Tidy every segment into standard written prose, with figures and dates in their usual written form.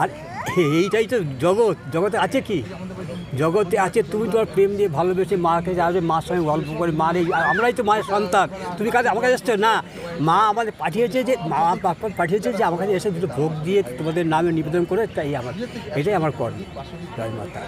আর এইটাই তো জগৎ, জগতে আছে কি, জগতে আছে তুমি তোমার প্রেম দিয়ে ভালোবেসে মাকে যাবে, মার সঙ্গে গল্প করে, মার এই আমরাই তো মায়ের সন্তান, তুমি কাছে আমার কাছে এসছো না, মা আমাদের পাঠিয়েছে, যে মা বাবা পাঠিয়েছে যে আমার কাছে এসে দুটো ভোগ দিয়ে তোমাদের নামে নিবেদন করে, তাই এটাই আমার কর্ম। জয় মাতা।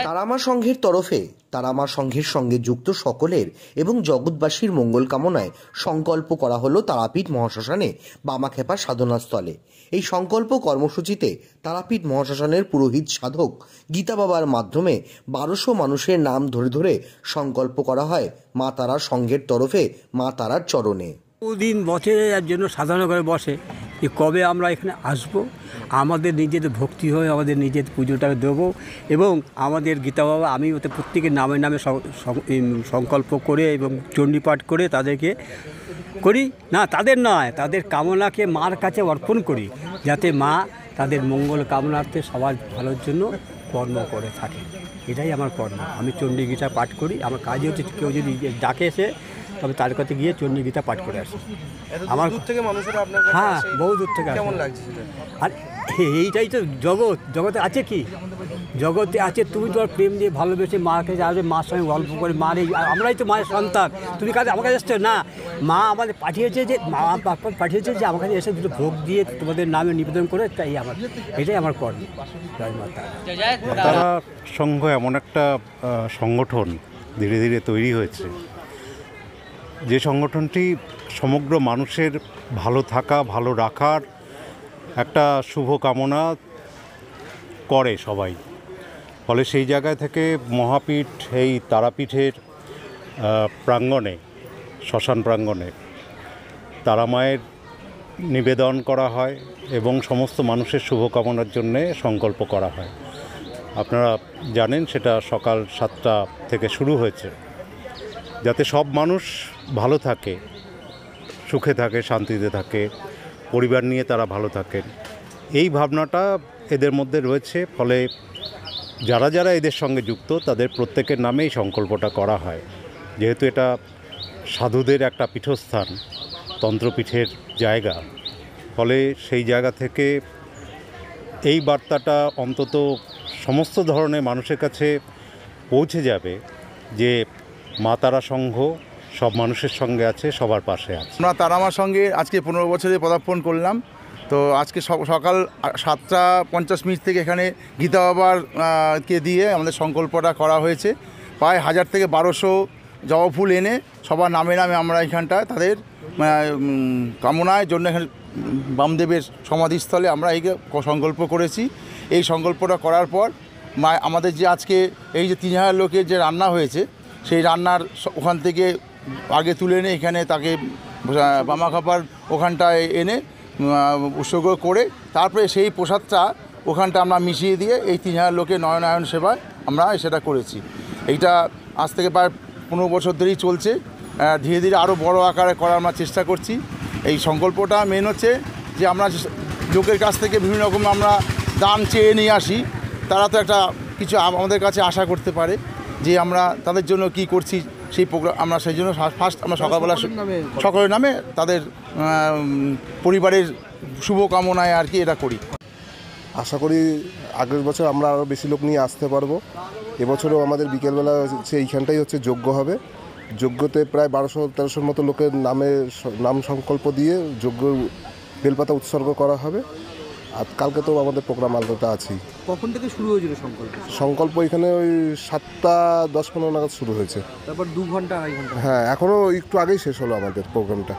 তারামা সংঘের তরফে তারামা সংঘের সঙ্গে যুক্ত সকলের এবং জগৎবাসীর মঙ্গল কামনায় সংকল্প করা হলো তারাপীঠ মহাশ্মশানে বামাখ্যাপা সাধনাস্থলে। এই সংকল্প কর্মসূচিতে তারাপীঠ মহাশ্মশানের পুরোহিত সাধক গীতা বাবার মাধ্যমে 1200 মানুষের নাম ধরে ধরে সংকল্প করা হয় মা তারা সংঘের তরফে মা তারার চরণে। দিন বছরের জন্য সাধনা করে বসে যে কবে আমরা এখানে আসব, আমাদের নিজেদের ভক্তি হয়ে আমাদের নিজের পুজোটা দেবো, এবং আমাদের গীতা বাবা আমি ওতে প্রত্যেকের নামে নামে সংকল্প করে এবং চণ্ডীপাঠ করে তাদেরকে করি না, তাদের নয়, তাদের কামনাকে মার কাছে অর্পণ করি, যাতে মা তাদের মঙ্গল কামনার্থে সবার ভালোর জন্য কর্ম করে থাকে। এটাই আমার কর্ম। আমি চণ্ডী গীতা পাঠ করি, আমার কাজই হচ্ছে কেউ যদি ডাকে এসে তবে তার কাছে গিয়ে চণ্ডী গীতা পাঠ করে আসি। আমার দূর থেকে মানুষেরা আপনার কাছে হ্যাঁ, আসে, বহু দূর থেকে কেমন আসে। লাগছে সেটা? আর এইটাই তো জগৎ, জগতে আছে কি, জগতে আছে তুমি তোমার প্রেম দিয়ে ভালোবেসে মাকে যাবে, মার সঙ্গে গল্প করে, মার এই আমরাই তো মায়ের সন্তান, তুমি কাছে আমার কাছে এসছো না, মা আমাদের পাঠিয়েছে, যে মা বাবা পাঠিয়েছে যে আমার কাছে এসে দুটো ভোগ দিয়ে তোমাদের নামে নিবেদন করে, তাই এটাই আমার কর্ম। জয় মাতা। তারা সংঘ এমন একটা সংগঠন ধীরে ধীরে তৈরি হয়েছে, যে সংগঠনটি সমগ্র মানুষের ভালো থাকা, ভালো রাখার একটা শুভ কামনা করে সবাই। ফলে সেই জায়গায় থেকে মহাপীঠ এই তারাপীঠের প্রাঙ্গণে, শ্মশান প্রাঙ্গণে তারামায়ের নিবেদন করা হয় এবং সমস্ত মানুষের শুভকামনার জন্যে সংকল্প করা হয়। আপনারা জানেন সেটা সকাল 7টা থেকে শুরু হয়েছে, যাতে সব মানুষ ভালো থাকে, সুখে থাকে, শান্তিতে থাকে, পরিবার নিয়ে তারা ভালো থাকেন, এই ভাবনাটা এদের মধ্যে রয়েছে। ফলে যারা যারা এদের সঙ্গে যুক্ত তাদের প্রত্যেকের নামেই সংকল্পটা করা হয়। যেহেতু এটা সাধুদের একটা পীঠস্থান, তন্ত্রপীঠের জায়গা, ফলে সেই জায়গা থেকে এই বার্তাটা অন্তত সমস্ত ধরনের মানুষের কাছে পৌঁছে যাবে যে মা তারা সংঘ সব মানুষের সঙ্গে আছে, সবার পাশে আছে। আমরা তারামার সঙ্গে আজকে 15 বছরে পদার্পণ করলাম। তো আজকে সকাল 7:50 থেকে এখানে গীতা বাবার কে দিয়ে আমাদের সংকল্পটা করা হয়েছে। প্রায় 1000 থেকে 1200 জবা ফুল এনে সবার নামে নামে আমরা এখানটায় তাদের কামনার জন্য এখানে বামদেবের সমাধিস্থলে আমরা এই সংকল্প করেছি। এই সংকল্পটা করার পর আমাদের যে আজকে এই যে 3000 লোকের যে রান্না হয়েছে, সেই রান্নার ওখান থেকে আগে তুলে এনে এখানে তাকে বামাখ্যাপার ওখানটায় এনে উৎসর্গ করে তারপরে সেই প্রসাদটা ওখানটা আমরা মিশিয়ে দিয়ে এই 3000 লোকের নয়নায়ন সেবায় আমরা সেটা করেছি। এইটা আজ থেকে প্রায় 15 বছর ধরেই চলছে। ধীরে ধীরে আরও বড় আকারে করার আমরা চেষ্টা করছি। এই সংকল্পটা মেন হচ্ছে যে আমরা লোকের কাছ থেকে বিভিন্ন রকম আমরা দান চেয়ে নিয়ে আসি, তারা তো একটা কিছু আমাদের কাছে আশা করতে পারে যে আমরা তাদের জন্য কি করছি। সেই প্রোগ্রাম আমরা সেই জন্য ফার্স্ট আমরা সকালবেলা সকলের নামে তাদের পরিবারের শুভকামনায় আর কি এটা করি। আশা করি আগের বছর আমরা আরও বেশি লোক নিয়ে আসতে পারবো। এবছরও আমাদের বিকেলবেলা হচ্ছে এইখানটাই হচ্ছে যজ্ঞ হবে। যজ্ঞতে প্রায় 1200-1300 মতো লোকের নাম সংকল্প দিয়ে যজ্ঞ বেলপাতা উৎসর্গ করা হবে। আর কালকে তো আমাদের প্রোগ্রাম আলাদা আছেই। কখন থেকে শুরু হয়েছিল সংকল্প এখানে ওই 7:10-15 নাগাদ শুরু হয়েছে। তারপর 2 ঘন্টা 2.5 ঘন্টা? হ্যাঁ, এখনও একটু আগেই শেষ হলো আমাদের প্রোগ্রামটা।